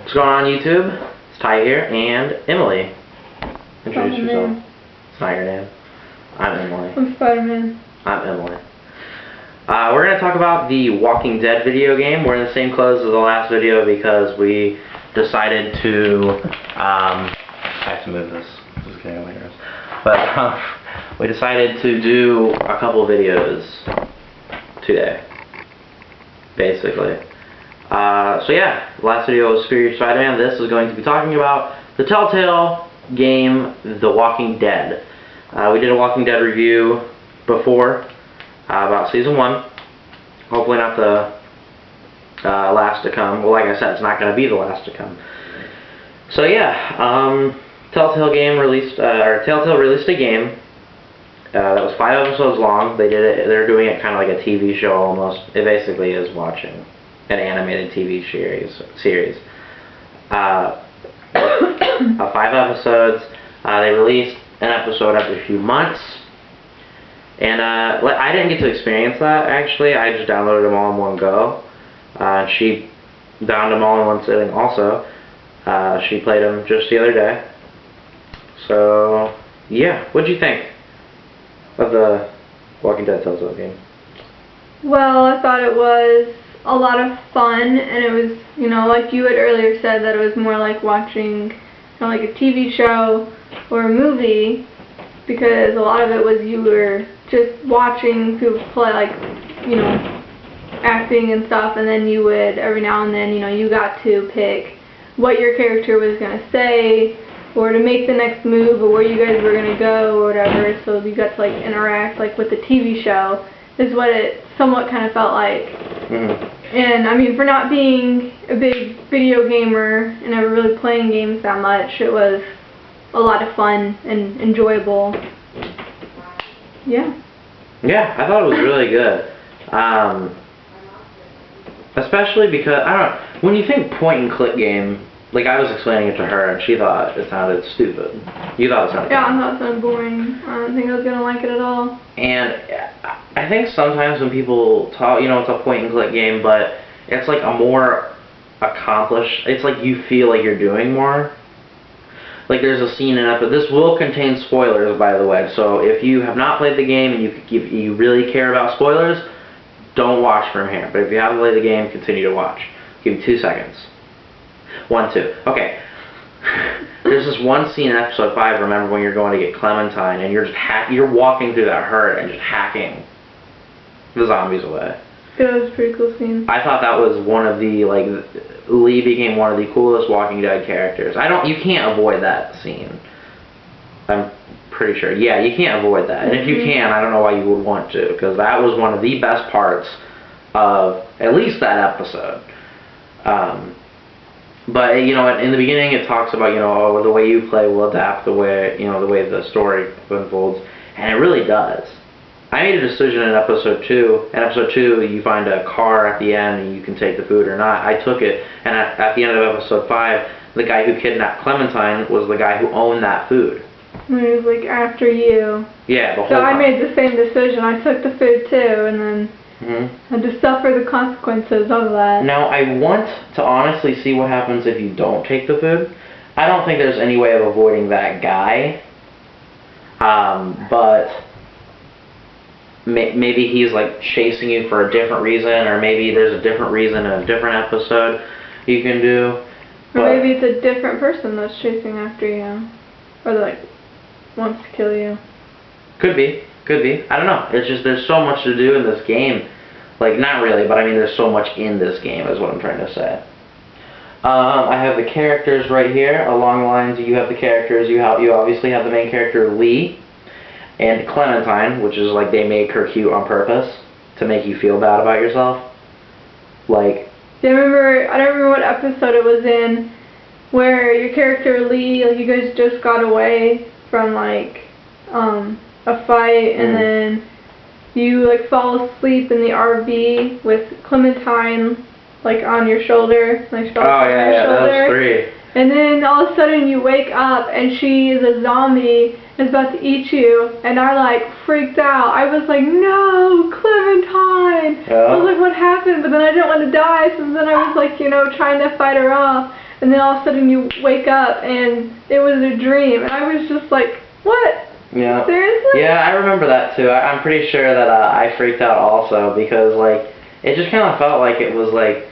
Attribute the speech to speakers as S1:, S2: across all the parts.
S1: What's going on YouTube? It's Ty here, and Emily. Introduce yourself. It's not your name. I'm Emily.
S2: I'm Spider-Man.
S1: I'm Emily. We're going to talk about the Walking Dead video game. We're in the same clothes as the last video because we decided to, I have to move this. Just getting away from this. But we decided to do a couple videos today, basically. So yeah, the last video was Screw Your Spider-Man. This is going to be talking about the Telltale game, The Walking Dead. We did a Walking Dead review before, about Season 1. Hopefully not the last to come. Well, like I said, it's not going to be the last to come. So yeah, Telltale released a game that was 5 episodes long. They're doing it kind of like a TV show almost. It basically is watching an animated TV series. 5 episodes. They released an episode every few months, and I didn't get to experience that actually. I just downloaded them all in one go. She downloaded them all in one sitting also. She played them just the other day. So yeah, what'd you think of the Walking Dead Telltale game?
S2: Well, I thought it was a lot of fun, and it was, you know, like you had earlier said, that it was more like watching kind of like a TV show or a movie, because a lot of it was you were just watching people play, like, you know, acting and stuff, and then you would, every now and then, you know, you got to pick what your character was going to say, or to make the next move, or where you guys were going to go, or whatever, so you got to, like, interact, like, with the TV show, is what it somewhat kind of felt like. And, I mean, for not being a big video gamer and never really playing games that much, it was a lot of fun and enjoyable. Yeah.
S1: Yeah, I thought it was really good. Especially because, I don't know, when you think point-and-click game, like I was explaining it to her and she thought it sounded stupid. You thought it sounded
S2: Yeah, I thought it sounded boring. I don't think I was going to like it at all.
S1: And I think sometimes when people talk, you know, it's a point-and-click game, but it's like a more accomplished, it's like you feel like you're doing more. Like there's a scene in it, but this will contain spoilers, by the way, so if you have not played the game and you really care about spoilers, don't watch from here. But if you haven't played the game, continue to watch. Give me 2 seconds. 1, 2. Okay. There's this one scene in episode 5, remember, when you're going to get Clementine and you're just you're walking through that herd and just hacking the zombies away.
S2: Yeah, it was a pretty cool scene.
S1: I thought that was one of the, like, Lee became one of the coolest Walking Dead characters. You can't avoid that scene. I'm pretty sure. Yeah, you can't avoid that. And if you can, I don't know why you would want to, because that was one of the best parts of at least that episode. But, you know, in the beginning it talks about, you know, the way you play will adapt the way, you know, the way the story unfolds, and it really does. I made a decision in episode 2. In episode 2, you find a car at the end and you can take the food or not. I took it, and at the end of episode 5, the guy who kidnapped Clementine was the guy who owned that food.
S2: And he was like after you.
S1: Yeah, the whole
S2: time. So I made
S1: time.
S2: the same decision. I took the food too, and then had to suffer the consequences of that.
S1: Now, I want to honestly see what happens if you don't take the food. I don't think there's any way of avoiding that guy. But maybe he's like chasing you for a different reason, or maybe there's a different reason in a different episode you can do.
S2: Or maybe it's a different person that's chasing after you, or like wants to kill you.
S1: Could be. I don't know. It's just there's so much to do in this game. Like, not really, but I mean there's so much in this game is what I'm trying to say. I have the characters right here. Along the lines, you have the characters. You obviously have the main character, Lee, and Clementine, which is like they make her cute on purpose to make you feel bad about yourself. Like,
S2: I don't remember what episode it was in, where your character Lee, like you guys just got away from like a fight, and then you like fall asleep in the RV with Clementine like on your shoulder, like she
S1: oh yeah, that was 3.
S2: And then all of a sudden you wake up and she is a zombie and is about to eat you, and I like freaked out. I was like, no, Clementine!
S1: Yeah.
S2: I was like, what happened? But then I didn't want to die, so then I was like, you know, trying to fight her off. and then all of a sudden you wake up and it was a dream, and I was just like, what?
S1: Yeah.
S2: Seriously?
S1: Yeah, I remember that too. I'm pretty sure that I freaked out also because like it just kind of felt like it was like,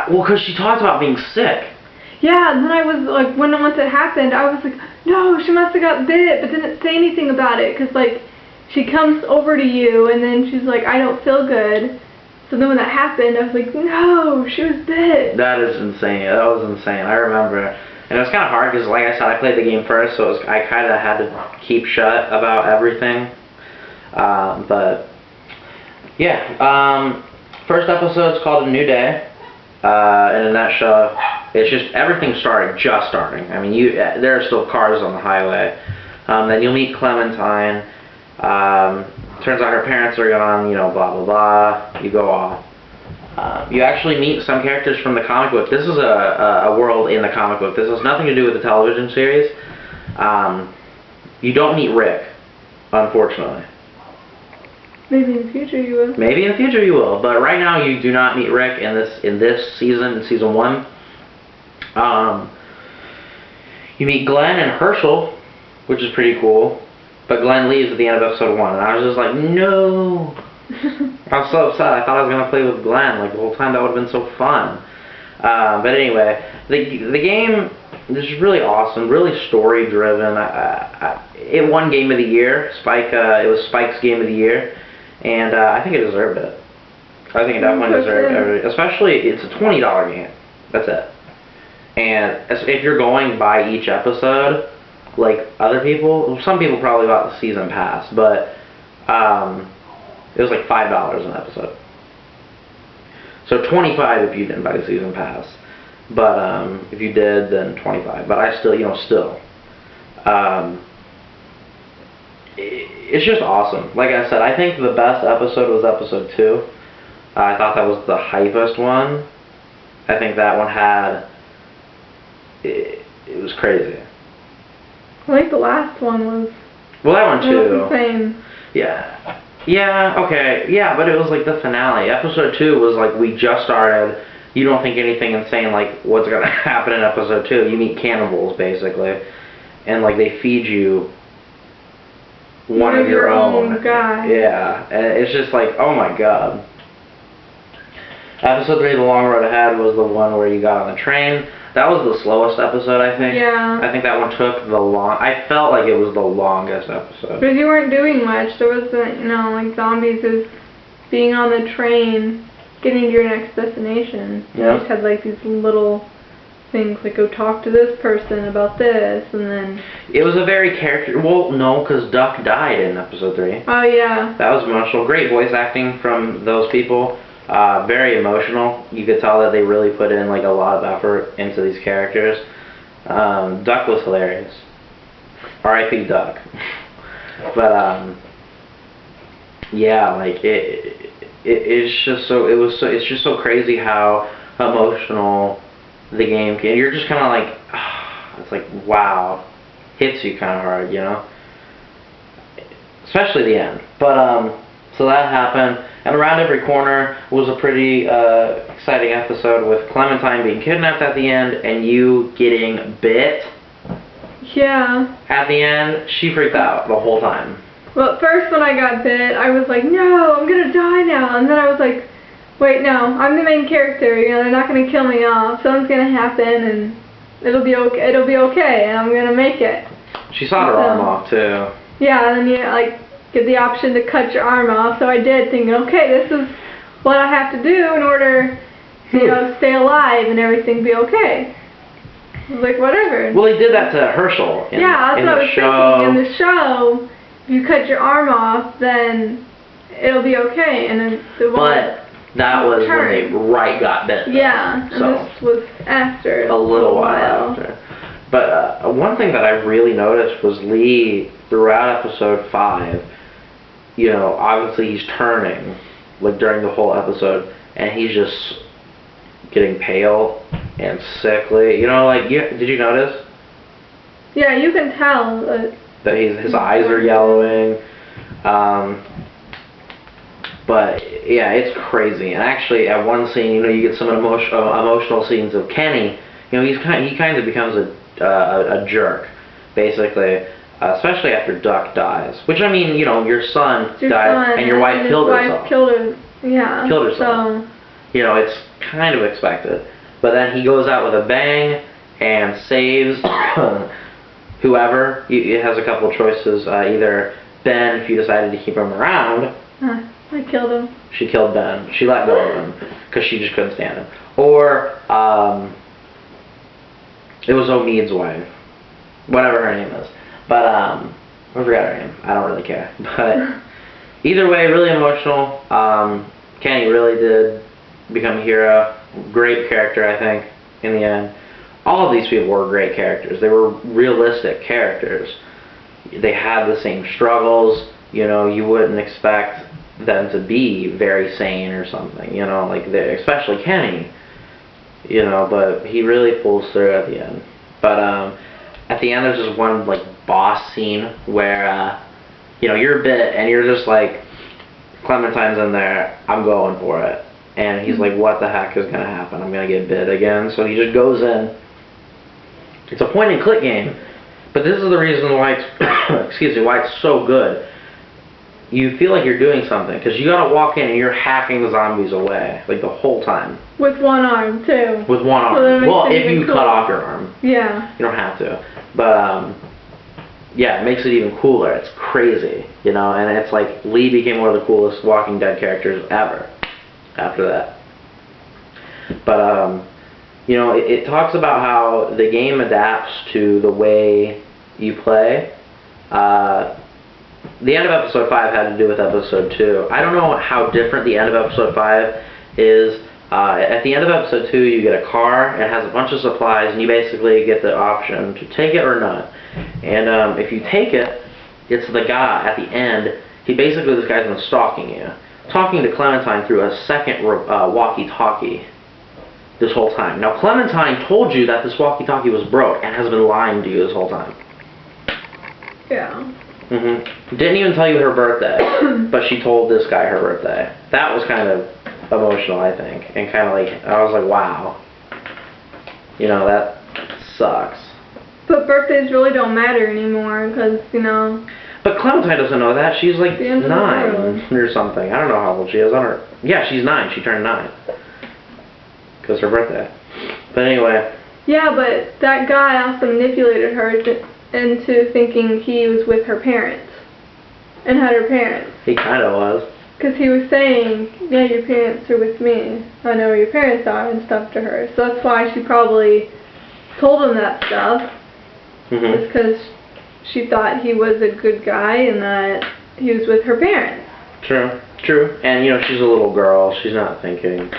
S1: well, because she talked about being sick.
S2: Yeah, and then I was like, once it happened, I was like, no, she must have got bit, but didn't say anything about it, because like she comes over to you and then she's like, I don't feel good. So then when that happened, I was like, no, she was bit.
S1: That is insane. That was insane. I remember. And it was kind of hard because, like I said, I played the game first, so I kind of had to keep shut about everything. But, yeah. First episode is called A New Day. And in that show, it's just, everything just starting. I mean, there are still cars on the highway. Then you'll meet Clementine. Turns out her parents are gone, you know, blah, blah, blah. You go off. You actually meet some characters from the comic book. This is a world in the comic book. This has nothing to do with the television series. You don't meet Rick, unfortunately.
S2: Maybe in the future you will.
S1: Maybe in the future you will, but right now you do not meet Rick in this season, in season 1. You meet Glenn and Herschel, which is pretty cool. But Glenn leaves at the end of episode 1, and I was just like, no. I was so upset. I thought I was gonna play with Glenn like the whole time. That would have been so fun. But anyway, the game is really awesome, really story driven. It won Game of the Year. It was Spike's Game of the Year, and I think it deserved it. I think it definitely deserved it. Especially, it's a $20 game. That's it. And if you're going by each episode, like other people, some people probably bought the season pass, but it was like $5 an episode. So $25 if you didn't buy the season pass, but if you did, then $25. But I still, it's just awesome. Like I said, I think the best episode was episode 2. I thought that was the hypest one. I think that one had, it was crazy.
S2: I think the last one was.
S1: Well, that one too.
S2: Was insane.
S1: Yeah. Yeah, okay. Yeah, but it was like the finale. Episode 2 was like, we just started. You don't think anything insane like what's going to happen in episode 2. You meet cannibals, basically. And like they feed you one of your own.
S2: Guy.
S1: Yeah. And it's just like, oh my god. Episode 3, The Long Road Ahead, was the one where you got on the train. That was the slowest episode, I think.
S2: Yeah.
S1: I think that one took I felt like it was the longest episode.
S2: Because you weren't doing much. There wasn't, like zombies. It was being on the train, getting to your next destination.
S1: Yeah.
S2: You just had like these little things, like go talk to this person about this, and then.
S1: It was a very well, no, because Duck died in episode 3.
S2: Oh yeah.
S1: That was emotional. Great voice acting from those people. Very emotional. You could tell that they really put in like a lot of effort into these characters. Duck was hilarious. R.I.P. Duck. But yeah, like it's just so crazy how emotional the game can. You're just kind of like, it's like wow, hits you kind of hard, especially the end. But so that happened. And around every corner was a pretty exciting episode with Clementine being kidnapped at the end and you getting bit.
S2: Yeah.
S1: At the end, she freaked out the whole time.
S2: Well, at first when I got bit, I was like, no, I'm gonna die now. And then I was like, wait, no, I'm the main character. They're not gonna kill me off. Something's gonna happen, and it'll be okay. It'll be okay, and I'm gonna make it.
S1: She sawed her arm off too.
S2: Yeah, and then you get the option to cut your arm off. So I did, thinking, okay, this is what I have to do in order to stay alive and everything be okay. I was like, whatever.
S1: Well, he did that to Herschel in,
S2: yeah, that's
S1: in
S2: what
S1: the
S2: I was
S1: show.
S2: thinking. In the show, if you cut your arm off, then it'll be okay, and then the one.
S1: But that was when they got bit.
S2: Yeah,
S1: so
S2: and this was after.
S1: A little while after. But one thing that I really noticed was Lee, throughout episode 5, obviously he's turning, like during the whole episode, and he's just getting pale and sickly. Did you notice?
S2: Yeah, you can tell
S1: that his eyes are yellowing. But yeah, it's crazy. And actually, at one scene, you know, you get some emotional scenes of Kenny. You know, he kind of becomes a jerk, basically, especially after Duck dies. Which, I mean, you know, your son died and your wife killed herself. Killed herself.
S2: So.
S1: You know, it's kind of expected. But then he goes out with a bang and saves whoever. He has a couple of choices. Either Ben, if you decided to keep him around.
S2: I killed him.
S1: She killed Ben. She let go of him because she just couldn't stand him. Or it was Omid's wife, whatever her name is. But I forgot her name. I don't really care. But either way, really emotional. Kenny really did become a hero. Great character, I think, in the end. All of these people were great characters. They were realistic characters. They had the same struggles. You know, you wouldn't expect them to be very sane or something. You know, like especially Kenny. You know, but he really pulls through at the end. But at the end, there's just one like boss scene where you know, you're bit and you're just like, Clementine's in there. I'm going for it. And he's like, what the heck is going to happen? I'm going to get bit again. So he just goes in. It's a point and click game. But this is the reason why it's, excuse me, why it's so good. You feel like you're doing something. Because you got to walk in and you're hacking the zombies away. Like the whole time.
S2: With one arm, too.
S1: With one arm.
S2: So
S1: well, if you cut off your arm.
S2: Yeah.
S1: You don't have to. But, yeah, it makes it even cooler. It's crazy. You know, and it's like Lee became one of the coolest Walking Dead characters ever. After that. But, you know, it talks about how the game adapts to the way you play. The end of episode 5 had to do with episode 2. I don't know how different the end of episode 5 is. At the end of episode 2, you get a car, it has a bunch of supplies, and you basically get the option to take it or not. And if you take it, it's the guy at the end. Basically, this guy's been stalking you. Talking to Clementine through a second walkie-talkie this whole time. Now, Clementine told you that this walkie-talkie was broke and has been lying to you this whole time.
S2: Yeah.
S1: Didn't even tell you her birthday, but she told this guy her birthday. That was kind of emotional, I think, and kind of like, I was like, wow. You know, that sucks.
S2: But birthdays really don't matter anymore, because, you know...
S1: But Clementine doesn't know that. She's like 9 or something. I don't know how old she is. Yeah, she's 9. She turned 9. Because her birthday. But anyway.
S2: Yeah, but that guy also manipulated her into thinking he was with her parents. And had her parents.
S1: He kind of was.
S2: Because he was saying, yeah, your parents are with me. I know where your parents are and stuff to her. So that's why she probably told him that stuff. Just because she thought he was a good guy and that he was with her parents.
S1: True. And, you know, she's a little girl. She's not thinking.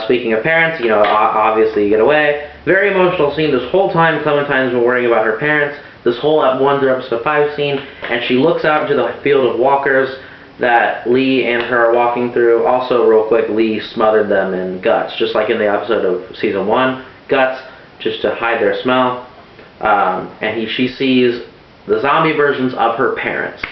S1: Speaking of parents, you know, obviously you get away. Very emotional scene. This whole time Clementine's been worrying about her parents. This whole episode 5 scene. And she looks out into the field of walkers that Lee and her are walking through. Also, real quick, Lee smothered them in guts. Just like in the episode of season 1. Guts, just to hide their smell. And she sees the zombie versions of her parents.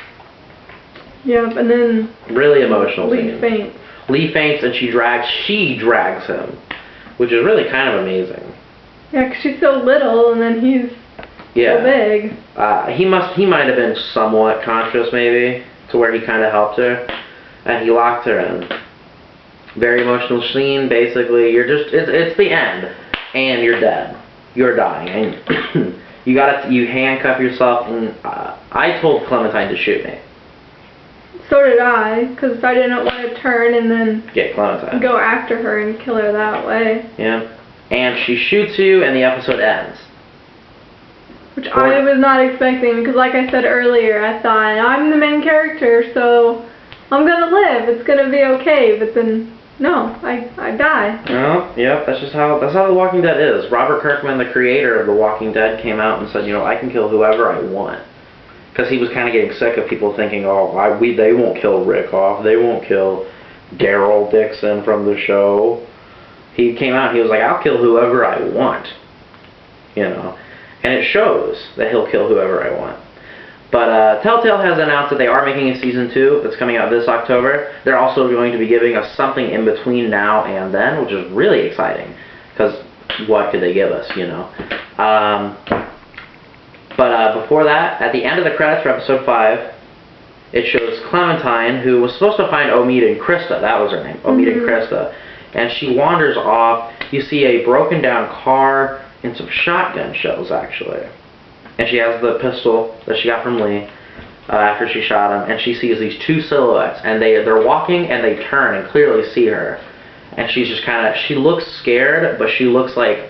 S2: Yep, and then
S1: really emotional.
S2: Lee faints.
S1: Lee faints, and she drags him, which is really kind of amazing.
S2: Yeah, 'cause she's so little, and then he's so big.
S1: He might have been somewhat conscious, maybe, to where he kind of helped her, and he locked her in. Very emotional scene. Basically, it's the end, and you're dead. You're dying, and you handcuff yourself. And I told Clementine to shoot me.
S2: So did I, because I didn't want to turn and then
S1: get Clementine.
S2: Go after her and kill her that way.
S1: Yeah, and she shoots you, and the episode ends.
S2: Which I was not expecting, because like I said earlier, I thought, I'm the main character, so I'm gonna live. It's gonna be okay. But then, no, I die.
S1: No, yep, that's how The Walking Dead is. Robert Kirkman, the creator of The Walking Dead, came out and said, you know, I can kill whoever I want. Because he was kind of getting sick of people thinking, oh, they won't kill Rick off. They won't kill Daryl Dixon from the show. He came out and he was like, I'll kill whoever I want. You know. And it shows that he'll kill whoever I want. But Telltale has announced that they are making a season 2 that's coming out this October. They're also going to be giving us something in between now and then, which is really exciting. Because what could they give us, you know? But before that, at the end of the credits for episode 5, it shows Clementine, who was supposed to find Omid and Krista. That was her name, Omid and Krista. And she wanders off. You see a broken down car and some shotgun shells, actually. And she has the pistol that she got from Lee after she shot him. And she sees these two silhouettes. And they're walking and they turn and clearly see her. And she's just kind of, she looks scared, but she looks like,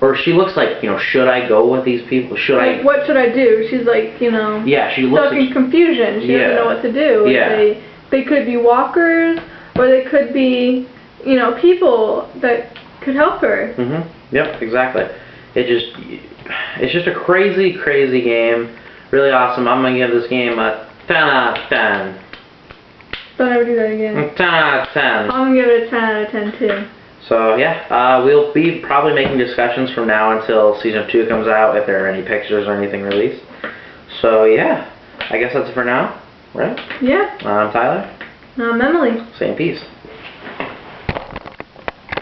S1: you know, should I go with these people? Should I?
S2: What should I do? She's like, you know,
S1: yeah, she looks
S2: stuck in confusion. She doesn't know what to do.
S1: Yeah.
S2: They could be walkers, or they could be, you know, people that could help her.
S1: Yep, exactly. It's just a crazy, crazy game. Really awesome. I'm gonna give this game a 10 out of 10.
S2: Don't ever do that again.
S1: 10 out of 10.
S2: I'm gonna give it a 10 out of 10 too.
S1: So yeah, we'll be probably making discussions from now until season 2 comes out, if there are any pictures or anything released. So yeah, I guess that's it for now, right?
S2: Yeah.
S1: I'm Tyler.
S2: I'm Emily.
S1: Same peace.